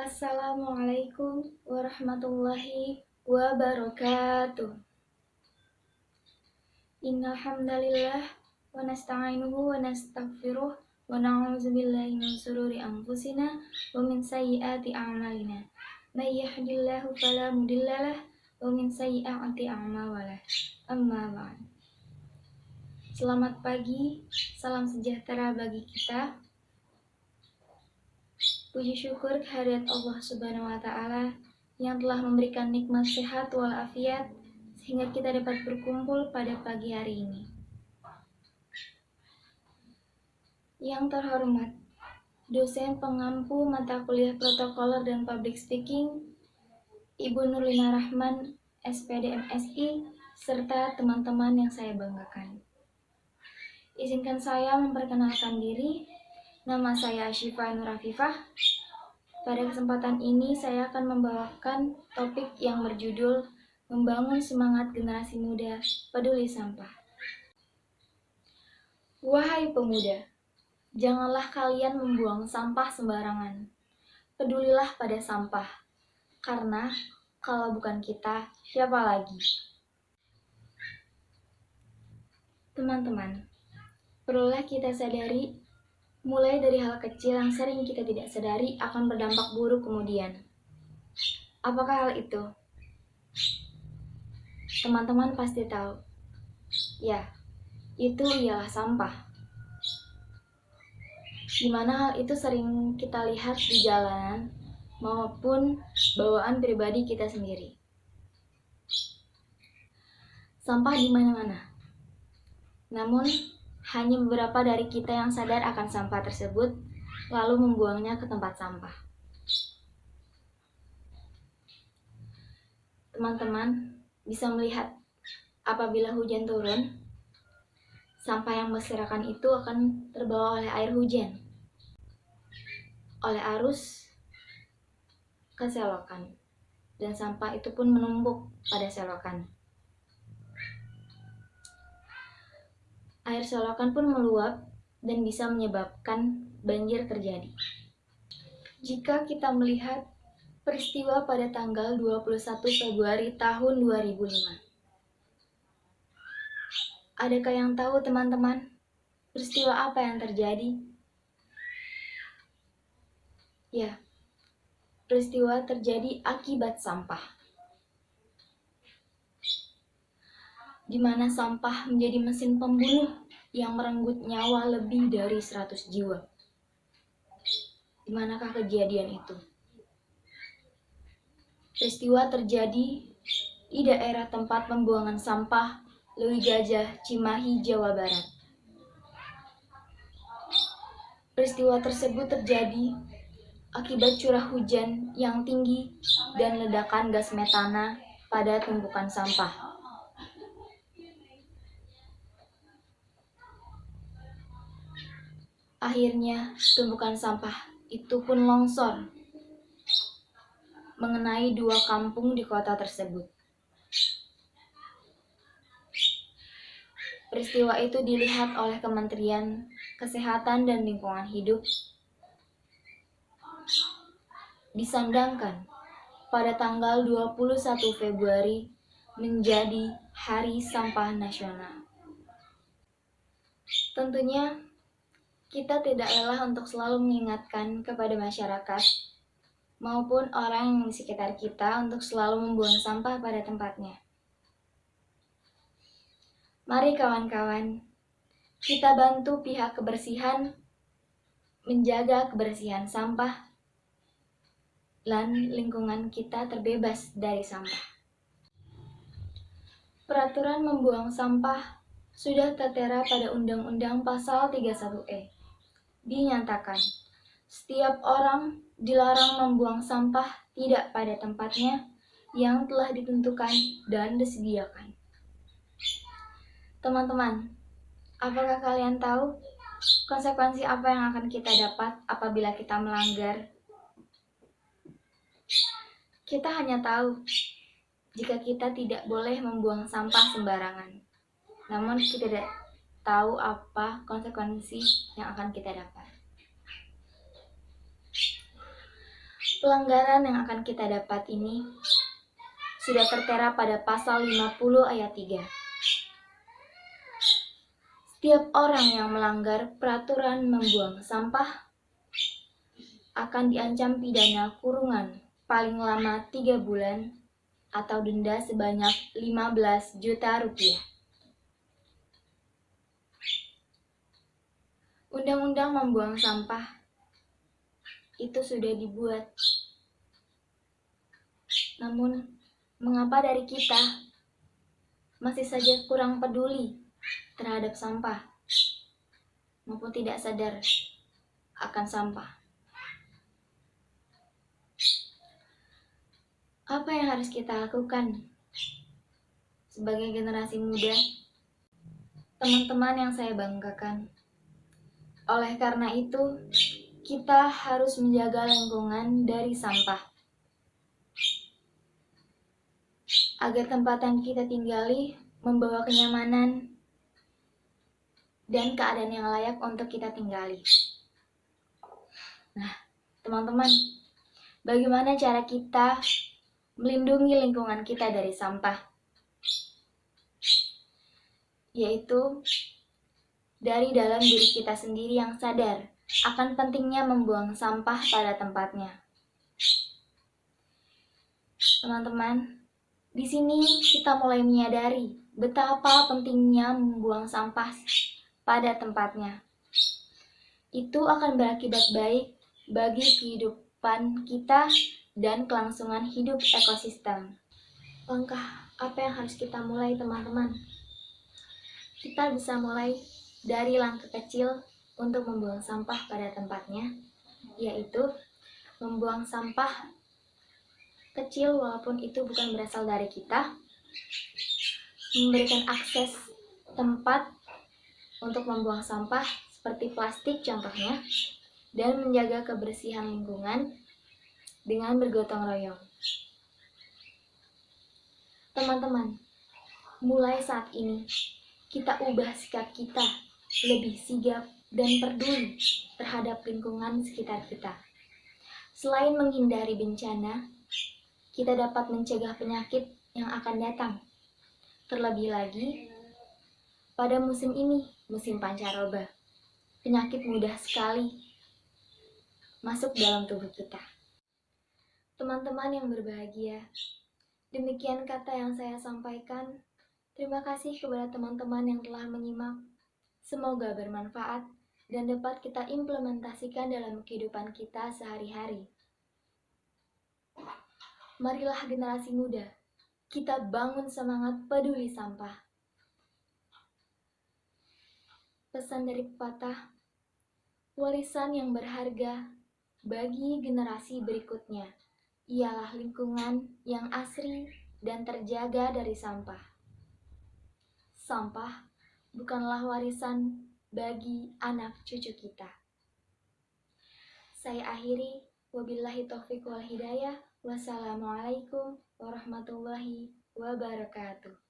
Assalamualaikum warahmatullahi wabarakatuh. Innal hamdalillah wa nasta'inuhu wa nastaghfiruh wa na'udzu billahi min shururi anfusina wa min sayyiati a'malina. May yahdihillahu fala mudhillalah wa min sayyiati a'malina. Amma ba'd. Selamat pagi, salam sejahtera bagi kita. Puji syukur kehadirat Allah Subhanahu wa Ta'ala yang telah memberikan nikmat sehat walafiat sehingga kita dapat berkumpul pada pagi hari ini. Yang terhormat, dosen pengampu mata kuliah protokoler dan public speaking, Ibu Nurlina Rahman, SPD MSI, serta teman-teman yang saya banggakan. Izinkan saya memperkenalkan diri. Nama saya Syifa Nur Afifah. Pada kesempatan ini saya akan membawakan topik yang berjudul Membangun Semangat Generasi Muda Peduli Sampah. Wahai pemuda, janganlah kalian membuang sampah sembarangan. Pedulilah pada sampah, karena kalau bukan kita, siapa lagi? Teman-teman, perlulah kita sadari mulai dari hal kecil yang sering kita tidak sadari akan berdampak buruk kemudian. Apakah hal itu? Teman-teman pasti tahu. Ya, itu ialah sampah. Di mana hal itu sering kita lihat di jalanan maupun bawaan pribadi kita sendiri. Sampah di mana-mana. Namun, hanya beberapa dari kita yang sadar akan sampah tersebut, lalu membuangnya ke tempat sampah. Teman-teman bisa melihat, apabila hujan turun, sampah yang berserakan itu akan terbawa oleh air hujan, oleh arus ke selokan, dan sampah itu pun menumpuk pada selokan. Air selokan pun meluap dan bisa menyebabkan banjir terjadi. Jika kita melihat peristiwa pada tanggal 21 Februari tahun 2005. Adakah yang tahu teman-teman peristiwa apa yang terjadi? Ya, peristiwa terjadi akibat sampah. Di mana sampah menjadi mesin pembunuh yang merenggut nyawa lebih dari 100 jiwa. Di manakah kejadian itu? Peristiwa terjadi di daerah tempat pembuangan sampah Lewi Gajah, Cimahi, Jawa Barat. Peristiwa tersebut terjadi akibat curah hujan yang tinggi dan ledakan gas metana pada tumpukan sampah. Akhirnya, tumpukan sampah itu pun longsor mengenai 2 kampung di kota tersebut. Peristiwa itu dilihat oleh Kementerian Kesehatan dan Lingkungan Hidup, disandangkan pada tanggal 21 Februari menjadi Hari Sampah Nasional. Tentunya kita tidak lelah untuk selalu mengingatkan kepada masyarakat maupun orang yang di sekitar kita untuk selalu membuang sampah pada tempatnya. Mari kawan-kawan, kita bantu pihak kebersihan menjaga kebersihan sampah dan lingkungan kita terbebas dari sampah. Peraturan membuang sampah sudah tertera pada Undang-Undang Pasal 31E. Dinyatakan, setiap orang dilarang membuang sampah tidak pada tempatnya yang telah ditentukan dan disediakan. Teman-teman, apakah kalian tahu konsekuensi apa yang akan kita dapat apabila kita melanggar? Kita hanya tahu jika kita tidak boleh membuang sampah sembarangan. Namun kita tidak tahu apa konsekuensi yang akan kita dapat. Pelanggaran yang akan kita dapat ini sudah tertera pada pasal 50 ayat 3. Setiap orang yang melanggar peraturan membuang sampah akan diancam pidana kurungan paling lama 3 bulan atau denda sebanyak 15 juta rupiah. Undang-undang membuang sampah itu sudah dibuat. Namun, mengapa dari kita masih saja kurang peduli terhadap sampah maupun tidak sadar akan sampah? Apa yang harus kita lakukan sebagai generasi muda, teman-teman yang saya banggakan? Oleh karena itu, kita harus menjaga lingkungan dari sampah, agar tempat yang kita tinggali membawa kenyamanan dan keadaan yang layak untuk kita tinggali. Nah, teman-teman, bagaimana cara kita melindungi lingkungan kita dari sampah? Yaitu dari dalam diri kita sendiri yang sadar akan pentingnya membuang sampah pada tempatnya. Teman-teman, di sini kita mulai menyadari betapa pentingnya membuang sampah pada tempatnya. Itu akan berakibat baik bagi kehidupan kita dan kelangsungan hidup ekosistem. Langkah apa yang harus kita mulai, teman-teman? Kita bisa mulai dari langkah kecil untuk membuang sampah pada tempatnya, yaitu membuang sampah kecil walaupun itu bukan berasal dari kita, memberikan akses tempat untuk membuang sampah seperti plastik contohnya, dan menjaga kebersihan lingkungan dengan bergotong royong. Teman-teman, mulai saat ini kita ubah sikap kita lebih sigap dan peduli terhadap lingkungan sekitar kita. Selain menghindari bencana, kita dapat mencegah penyakit yang akan datang. Terlebih lagi, pada musim ini, musim pancaroba, penyakit mudah sekali masuk dalam tubuh kita. Teman-teman yang berbahagia, demikian kata yang saya sampaikan. Terima kasih kepada teman-teman yang telah menyimak. Semoga bermanfaat dan dapat kita implementasikan dalam kehidupan kita sehari-hari. Marilah generasi muda, kita bangun semangat peduli sampah. Pesan dari pepatah, warisan yang berharga bagi generasi berikutnya ialah lingkungan yang asri dan terjaga dari sampah. Sampah bukanlah warisan bagi anak cucu kita. Saya akhiri, wabillahi taufiq wal hidayah. Wassalamualaikum warahmatullahi wabarakatuh.